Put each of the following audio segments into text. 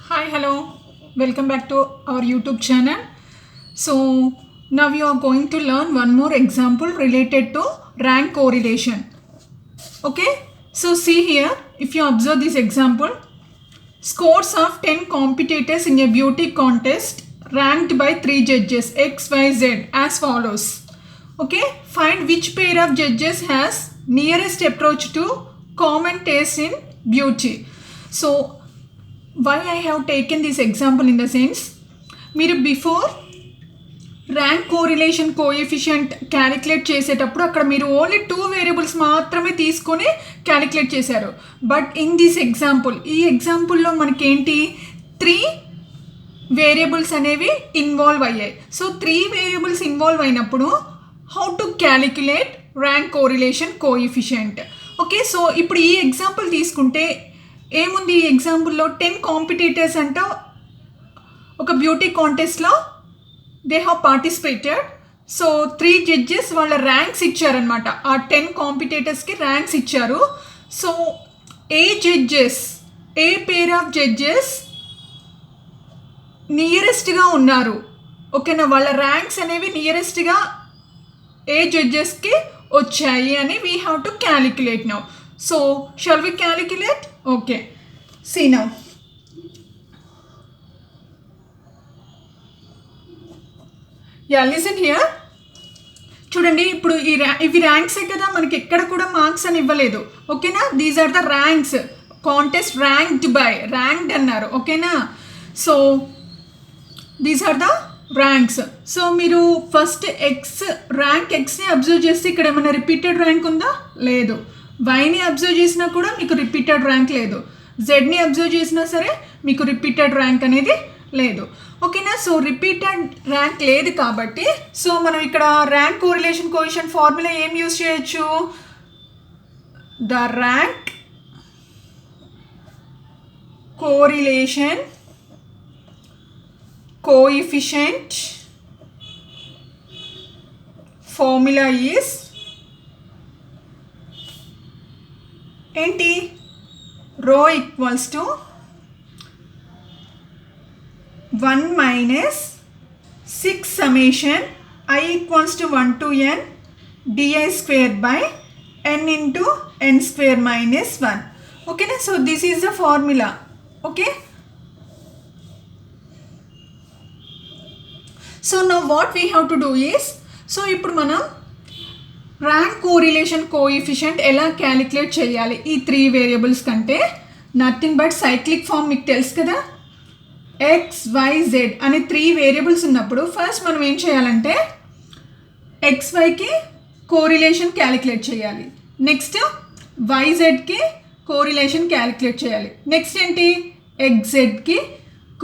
Hi, hello, welcome back to our YouTube channel. So, now we are going to learn one more example related to rank correlation. Okay, so see here, if you observe this example, scores of 10 competitors in a beauty contest ranked by 3 judges X, Y, Z as follows. Okay, find which pair of judges has nearest approach to common taste in beauty. So, why I have taken this example in the sense, మీరు before rank correlation coefficient calculate చేసేటప్పుడు అక్కడ మీరు only 2 variables మాత్రమే తీసుకొని calculate చేశారు. But in this example, ఈ ఎగ్జాంపుల్లో మనకేంటి 3 variables అనేవి ఇన్వాల్వ్ అయ్యాయి. సో 3 వేరియబుల్స్ ఇన్వాల్వ్ అయినప్పుడు how to calculate rank correlation coefficient. Okay, so ఇప్పుడు ఈ ఎగ్జాంపుల్ తీసుకుంటే ఏముంది, ఈ ఎగ్జాంపుల్లో 10 కాంపిటీటర్స్ అంట ఒక బ్యూటీ కాంటెస్ట్లో they have participated. So 3 judges వాళ్ళ ర్యాంక్స్ ఇచ్చారనమాట. ఆ 10 కాంపిటీటర్స్కి ర్యాంక్స్ ఇచ్చారు. So a pair of judges నియరెస్ట్గా ఉన్నారు, ఓకేనా, వాళ్ళ ర్యాంక్స్ అనేవి నియరెస్ట్గా ఏ జడ్జెస్కి వచ్చాయి అని we have to calculate now. So, shall we calculate? Okay. See now. Yeah, listen here. చూడండి, ఇప్పుడు ఇవి ర్యాంక్సే కదా, మనకి ఎక్కడ కూడా మార్క్స్ అని ఇవ్వలేదు. ఓకేనా, these are the ranks. Contest ranked అన్నారు. ఓకేనా, so these are the ranks. So మీరు ఫస్ట్ ర్యాంక్ ఎక్స్ని అబ్జర్వ్ చేస్తే ఇక్కడ ఏమైనా రిపీటెడ్ ర్యాంక్ ఉందా? లేదు. వైని అబ్జర్వ్ చేసినా కూడా మీకు రిపీటెడ్ ర్యాంక్ లేదు. జెడ్ని అబ్జర్వ్ చేసినా సరే మీకు రిపీటెడ్ ర్యాంక్ అనేది లేదు. ఓకేనా, సో రిపీటెడ్ ర్యాంక్ లేదు కాబట్టి సో మనం ఇక్కడ ర్యాంక్ కోరిలేషన్ కోఎఫిషియంట్ ఫార్ములా ఏం యూజ్ చేయొచ్చు? The rank correlation coefficient formula is ఏంటి? రో equals to 1 minus 6 summation I equals to 1 to n di square by n into n square minus 1. ఓకేనా, so this is the formula. Okay, so now what we have to do is, so ఇప్పుడు మనం rank correlation coefficient ఎలా calculate చేయాలి ఈ 3 variables కంటే? Nothing but cyclic form మీకు తెలుసు కదా. ఎక్స్, వై, జెడ్ అనే 3 వేరియబుల్స్ ఉన్నప్పుడు ఫస్ట్ మనం ఏం చేయాలంటే ఎక్స్ వైకి కోరిలేషన్ క్యాలిక్యులేట్ చేయాలి, నెక్స్ట్ వైజెడ్కి కోరిలేషన్ క్యాలిక్యులేట్ చేయాలి, నెక్స్ట్ ఏంటి ఎక్స్జెడ్కి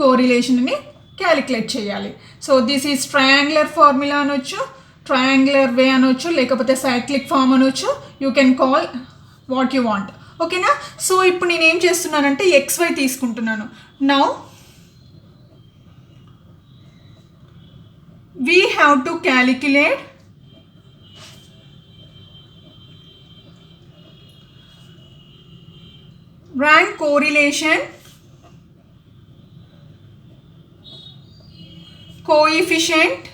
కోరిలేషన్ని క్యాలిక్యులేట్ చేయాలి. So this is triangular formula అనొచ్చు, ట్రయాంగులర్ వే అనొచ్చు, లేకపోతే సైక్లిక్ ఫామ్ అనొచ్చు. You can call what you want. ఓకేనా, సో ఇప్పుడు నేను ఏం చేస్తున్నానంటే XY తీసుకుంటున్నాను. Now we have to calculate rank correlation coefficient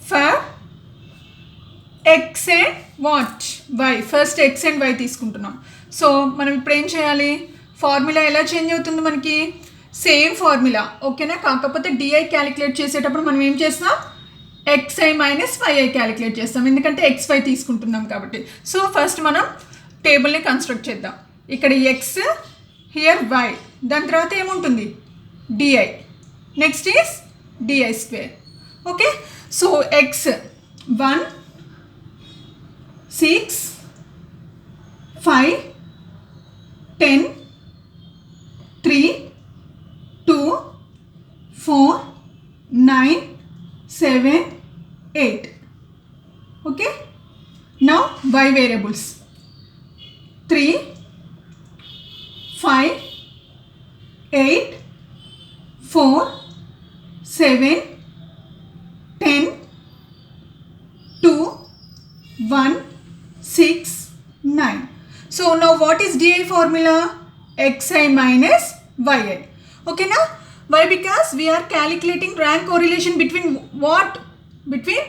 for x and what y. First x and y తీసుకుంటున్నాం. సో మనం ఇప్పుడు ఏం చేయాలి? ఫార్ములా ఎలా చేంజ్ అవుతుంది మనకి? సేమ్ ఫార్ములా, ఓకేనా, కాకపోతే డిఐ క్యాలిక్యులేట్ చేసేటప్పుడు మనం ఏం చేస్తాం? xi మైనస్ yi క్యాలిక్యులేట్ చేస్తాం, ఎందుకంటే xy తీసుకుంటున్నాం కాబట్టి. సో ఫస్ట్ మనం టేబుల్ని కన్స్ట్రక్ట్ చేద్దాం. ఇక్కడ x, హియర్ y, దాని తర్వాత ఏముంటుంది? DI, next is DI square. Okay, so x 1 6 5 10 3 2 4 9 7 8. okay, now y variables 3 5 8 4 7 10 2 1 6 9. So now what is DI formula? Xi minus Yi. Okay now? Why? Because we are calculating rank correlation between what? Between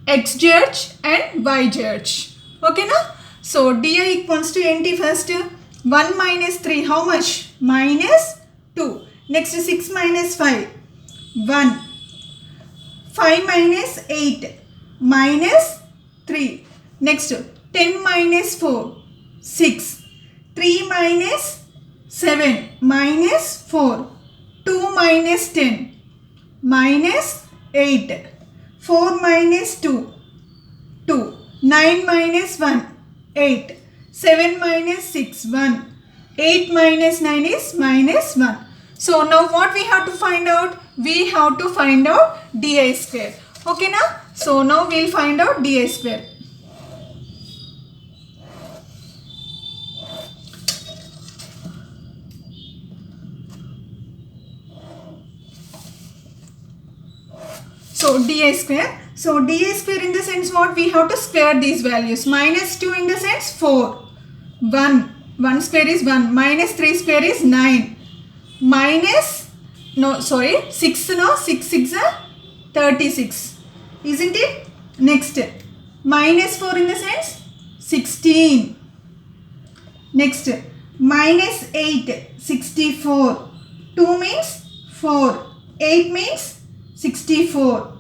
XZ and YZ. Okay now? So DI equals to NT first. 1 minus 3, how much? Minus 2. Next 6 minus 5, 1. 5 minus 8, minus 3. Next 10 minus 4, 6. 3 minus 7, minus 4. 2 minus 10, minus 8. 4 minus 2, 2. 9 minus 1, 8. 7 minus 6, 1. 8 minus 9 is minus 1. So now what we have to find out? We have to find out DI square. Okay now? So now we will find out DI square. So DI square. So DI square in the sense what? We have to square these values. Minus 2 in the sense 4. 1. 1 square is 1. Minus 3 square is 9. Minus, no sorry, 6 no, 6 6 are 36. Isn't it? Next. Minus 4 in the sense 16. Next. Minus 8, 64. 2 means 4. 8 means 64.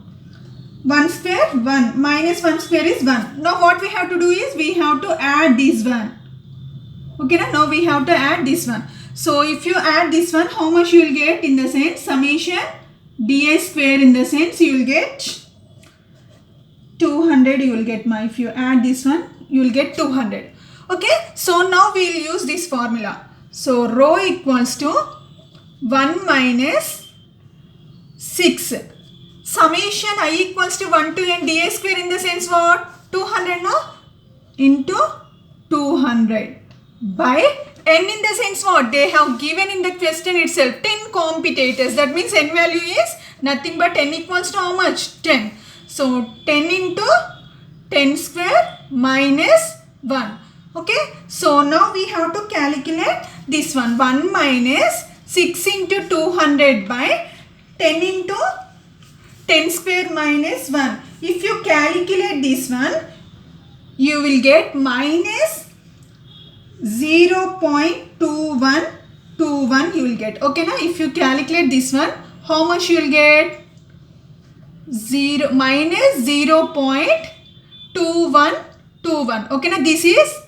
1 square 1. Minus 1 square is 1. Now what we have to do is we have to add this one. Okay, now we have to add this one. So if you add this one, how much you will get? In the sense summation DI square, in the sense you will get 200. You will get if you add this one, you will get 200. Okay, so now we will use this formula. So rho equals to 1 minus 6. Summation I equals to 1 to n DI square, in the sense what? 200 no? Into 200 by n, in the sense what? They have given in the question itself 10 computators. That means n value is nothing but n equals to how much? 10. So 10 into 10 square minus 1. Okay. So now we have to calculate this one. 1 minus 6 into 200 by 10 into 10 square minus 1. If you calculate this one, you will get minus 0.2121 you will get. Okay now, if you calculate this one, how much you will get? Minus 0.2121. Okay now, this is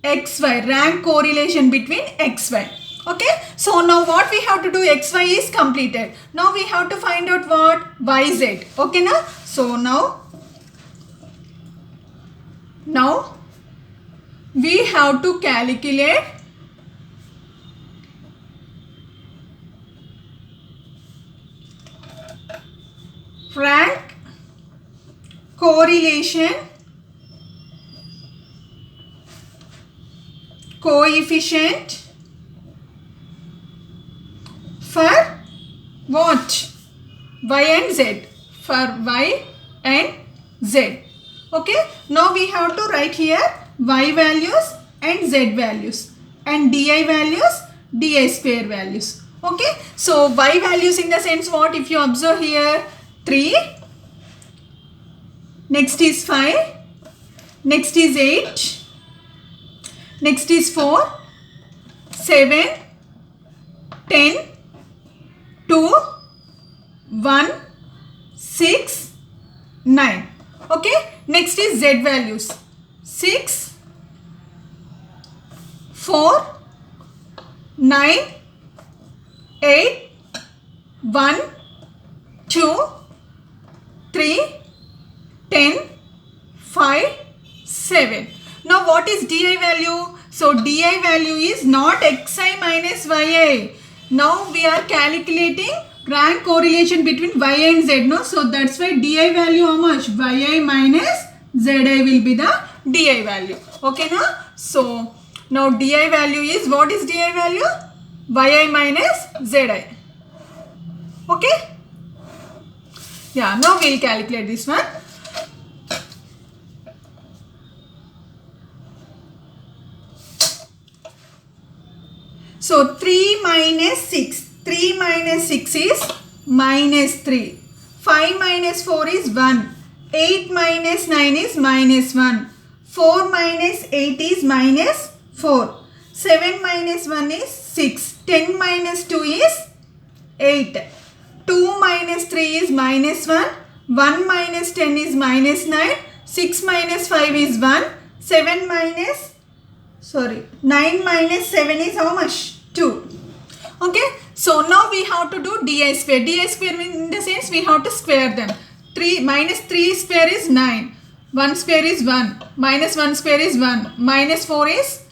XY, rank correlation between XY. Okay, so now what we have to do? XY is completed. Now we have to find out what? YZ. Okay now, so now we have to calculate rank correlation coefficient for what? Y and Z. For Y and Z. Okay. Now we have to write here Y values and Z values, and DI values, DI square values. Okay. So Y values in the sense what? If you observe here, 3. Next is 5. Next is 8. Next is 4. 7. 10. 2, 1, 6, 9. Okay. Next is Z values. 6, 4, 9, 8, 1, 2, 3, 10, 5, 7. Now what is DI value? So DI value is not Xi minus Yi. Now we are calculating rank correlation between Y and Z. No? So that's why DI value how much? Yi minus Zi will be the DI value. Okay now? So now DI value is, what is DI value? Yi minus Zi. Okay? Yeah, now we will calculate this one. So 3 minus 6. 3 minus 6 is minus 3. 5 minus 4 is 1. 8 minus 9 is minus 1. 4 minus 8 is minus 4. 7 minus 1 is 6. 10 minus 2 is 8. 2 minus 3 is minus 1. 1 minus 10 is minus 9. 6 minus 5 is 1. 9 minus 7 is how much? 2. Okay. So now we have to do di square. Di square in the sense we have to square them. 3 minus 3 square is 9. 1 square is 1. Minus 1 square is 1. Minus 4 is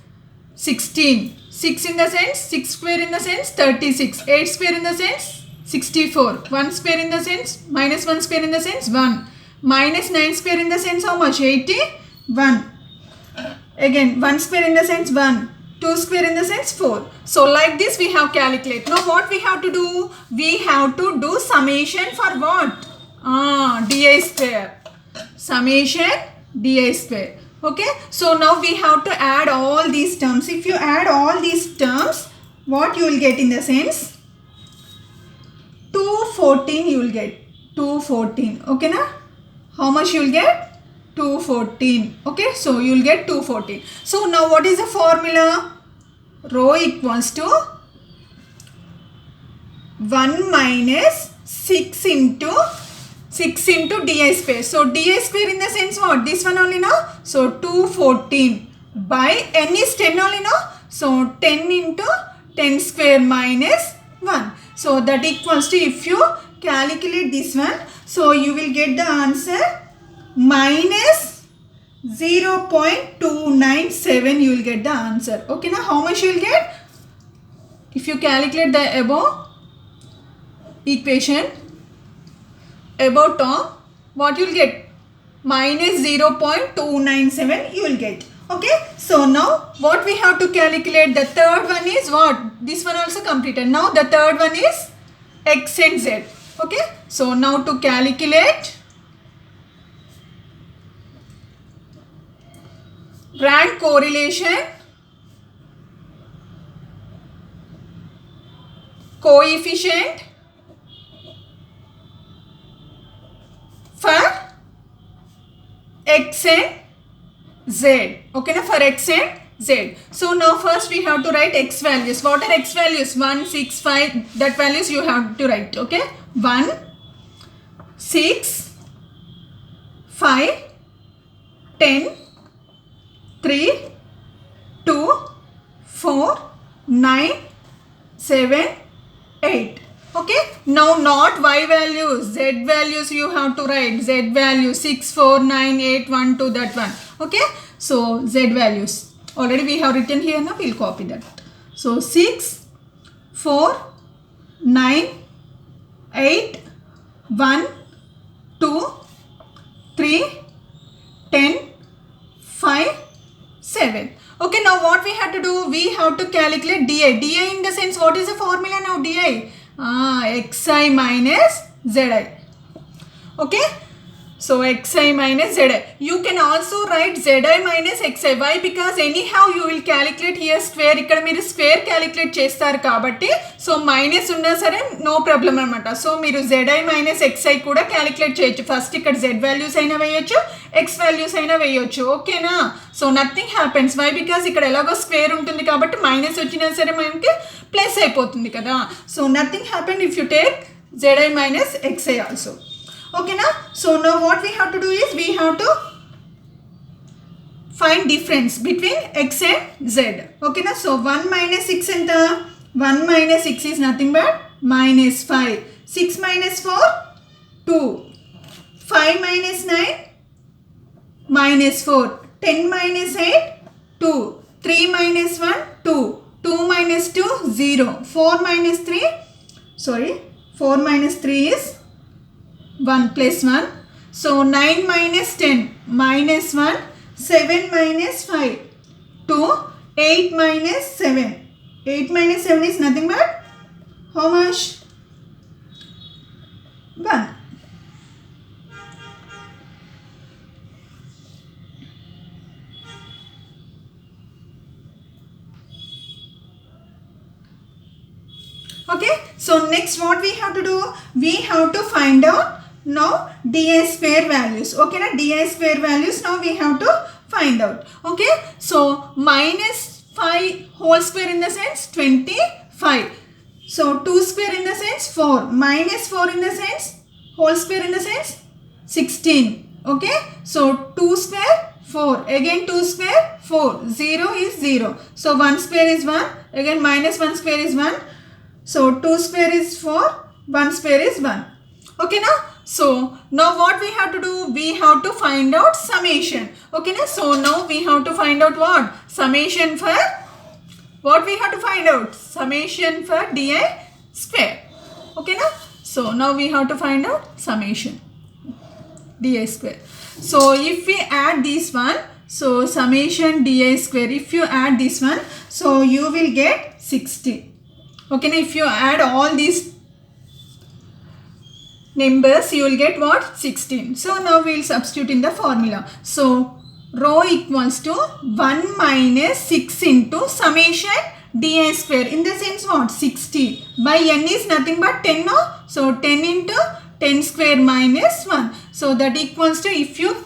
16. 6 in the sense, 6 square in the sense 36. 8 square in the sense 64. 1 square in the sense, minus 1 square in the sense 1. Minus 9 square in the sense how much? 81. Again 1 square in the sense 1. 2 square in the sense 4. So like this we have calculate. Now what we have to do? We have to do summation for what? Di square. Summation di square. Okay. So now we have to add all these terms. If you add all these terms, what you will get in the sense? 214 you will get. 214. Okay na? How much you will get? 214. Okay, so you will get 214. So now what is the formula? Rho equals to 1 minus 6 into di square. So di square in the sense what? This one only no? So 214 by n is 10 only no? So 10 into 10 square minus 1. So that equals to, if you calculate this one, so you will get the answer minus 0.297 you will get the answer. Okay, now how much you will get? If you calculate the above equation, above term, what you will get? Minus 0.297 you will get. Okay, so now what we have to calculate? The third one is what? This one also completed. Now the third one is x and z. Okay, so now to calculate rank correlation, coefficient for x and z. Okay, now for x and z. So now first we have to write x values. What are x values? 1, 6, 5. That values you have to write. Okay, 1, 6, 5, 10, 3, 2, 4, 9, 7, 8. Okay, now not y values, z values you have to write. Z value 6, 4, 9, 8, 1, 2, that one. Okay, so z values already we have written here. Now we'll copy that. So 6, 4, 9, 8, 1, 2, 3, 10, 5, 7. Okay, now what we have to do? We have to calculate di. Di in the sense, what is the formula now? Di. Xi minus Zi. Okay. So xi minus Zi. You can also write Zi minus xi. Why? Because anyhow you will calculate here square. Ikkada meeru square calculate chestaru kabatti. So minus unna sare no problem anamata. So meeru Zi minus xi kuda calculate cheyochu. First ikkada Z values aina veyochu, X values aina veyochu. Okay na? So nothing happens. Why? Because ikkada elago square untundi kabatti minus vachina sare manaki plus అయిపోతుంది కదా. So nothing happened if you take Zi minus xi also. Okay na? So now what we have to do is we have to find difference between x and z. Okay na? So 1 minus 6 enta? 1 minus 6 is nothing but minus 5. 6 minus 4, 2. 5 minus 9, minus 4. 10 minus 8, 2. 3 minus 1, 2. 2 minus 2, 0. 4 minus 3, 4 minus 3 is 1 plus 1. So 9 minus 10, minus 1. 7 minus 5, 2. 8 minus 7. 8 minus 7 is nothing but how much? 1. Okay, so next what we have to do, we have to find out now DI square values. Okay, na DI square values now we have to find out. Okay, so minus 5 whole square in the sense 25. So 2 square in the sense 4, minus 4 in the sense whole square in the sense 16. Okay, so 2 square 4, again 2 square 4, 0 is 0. So 1 square is 1, again minus 1 square is 1. So 2 square is 4, 1 square is 1. Okay, now so now what we have to do, we have to find out summation. Okay, now so now we have to find out what? Summation for what we have to find out? Summation for DI square. Okay, now so now we have to find out summation DI square. So if we add this one, so summation DI square, if you add this one, so you will get 60. Okay, now if you add all these numbers, you will get what? 16. So now we will substitute in the formula. So rho equals to 1 minus 6 into summation DI square. In the sense what? 60 by n is nothing but 10, no? So 10 into 10 square minus 1. So that equals to, if you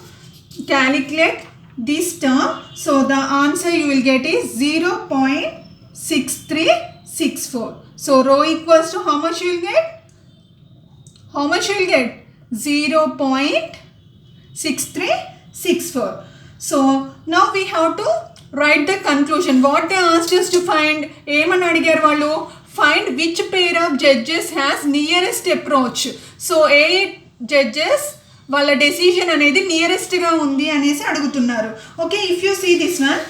calculate this term, so the answer you will get is 0.6364. So rho equals to how much you will get? How much you will get? 0.6364. So now we have to write the conclusion. What they asked us to find, ఏమని అడిగారు వాళ్ళు? Find which pair of judges has nearest approach. So ఏ judges వాళ్ళ decision అనేది నియరెస్ట్గా ఉంది అనేసి అడుగుతున్నారు. Okay, if you see this one,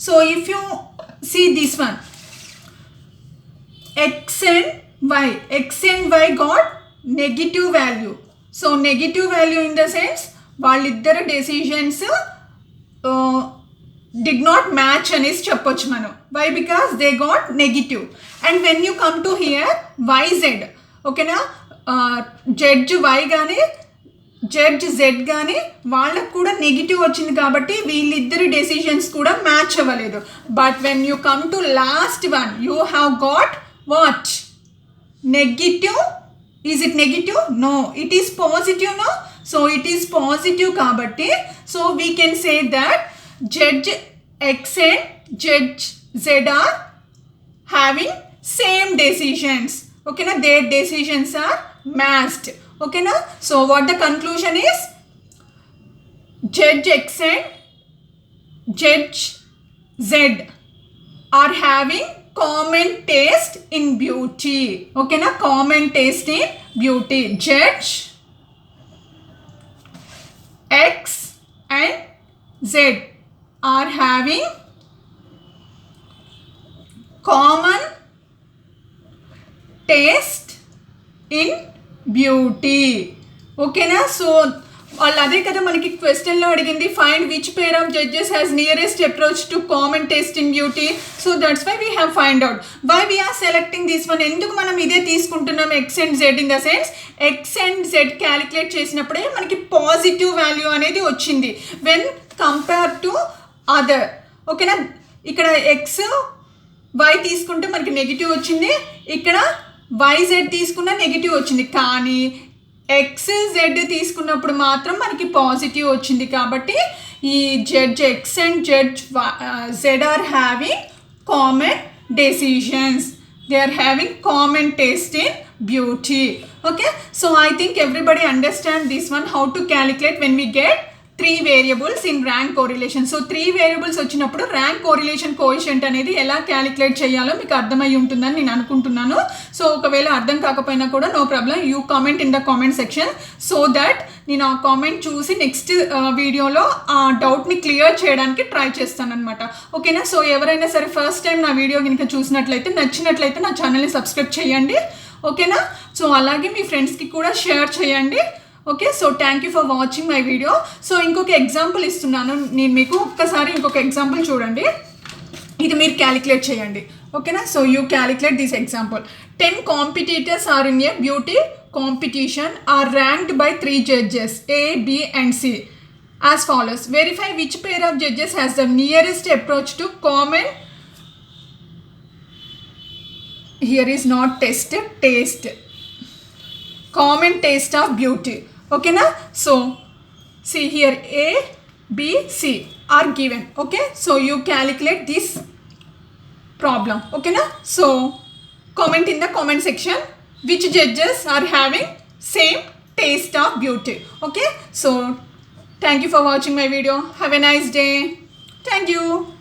so if you see this one, x and y got negative value. So negative value in the sense వాళ్ళిద్దరు decisions did not match అనేసి చెప్పొచ్చు మనం. Why? Because they got negative. And when you come to here yz, ఓకేనా, judge y కానీ judge z కానీ వాళ్ళకు కూడా negative వచ్చింది కాబట్టి వీళ్ళిద్దరి డెసిషన్స్ కూడా మ్యాచ్ అవ్వలేదు. But when you come to last one, you have got what? Negative. Is it negative? No, it is positive. No, so it is positive కాబట్టి so we can say that judge x and judge z are having same decisions. Okay, na, their decisions are matched. Okay, na, so what the conclusion is? Judge x and judge z are having common taste in beauty. Okay, na, common taste in beauty. Judge x and z are having common taste in beauty. Okay na, so వాళ్ళు అదే కదా మనకి క్వశ్చన్లో అడిగింది, find which pair of judges has nearest approach to common taste in beauty. So that's why we have find out. Why we are selecting this one? ఎందుకు మనం ఇదే తీసుకుంటున్నాం? X and Z. In the sense X and Z calculate చేసినప్పుడే మనకి positive value అనేది వచ్చింది when compare to other. ఓకేనా, ఇక్కడ ఎక్స్ వై తీసుకుంటే మనకి నెగిటివ్ వచ్చింది, ఇక్కడ వైజెడ్ తీసుకున్న నెగిటివ్ వచ్చింది, కానీ ఎక్స్ జెడ్ తీసుకున్నప్పుడు మాత్రం మనకి పాజిటివ్ వచ్చింది. కాబట్టి ఈ judge X and judge Z are having common decisions, they are having common taste in beauty. Okay, so I think everybody understand this one, how to calculate when we get 3 variables in rank correlation. So 3 variables వచ్చినప్పుడు rank correlation coefficient అనేది ఎలా calculate చేయాలో మీకు అర్థమై ఉంటుందని నేను అనుకుంటున్నాను. So ఒకవేళ అర్థం కాకపోయినా కూడా no problem, you comment in the comment section so that నేను ఆ కామెంట్ చూసి నెక్స్ట్ వీడియోలో ఆ డౌట్ని క్లియర్ చేయడానికి ట్రై చేస్తాను అనమాట. ఓకేనా, సో ఎవరైనా సరే ఫస్ట్ టైం నా వీడియో కనుక చూసినట్లయితే నచ్చినట్లయితే నా ఛానల్ని సబ్స్క్రైబ్ చేయండి. ఓకేనా, సో అలాగే మీ ఫ్రెండ్స్కి కూడా షేర్ చేయండి. Okay, so thank you for watching my video. So ఇంకొక ఎగ్జాంపుల్ ఇస్తున్నాను నేను మీకు, ఒక్కసారి ఇంకొక ఎగ్జాంపుల్ చూడండి, ఇది మీరు క్యాలిక్యులేట్ చేయండి. ఓకేనా, so you calculate this example. 10 competitors are in a beauty competition are ranked by 3 judges A, B and C. as follows. Verify which pair of judges has the nearest approach to common. Here is not test, taste. Common taste of beauty. Okay na? So see here, A, B, C are given. Okay, so you calculate this problem. Okay na? So comment in the comment section which judges are having same taste of beauty. Okay, so thank you for watching my video. Have a nice day. Thank you.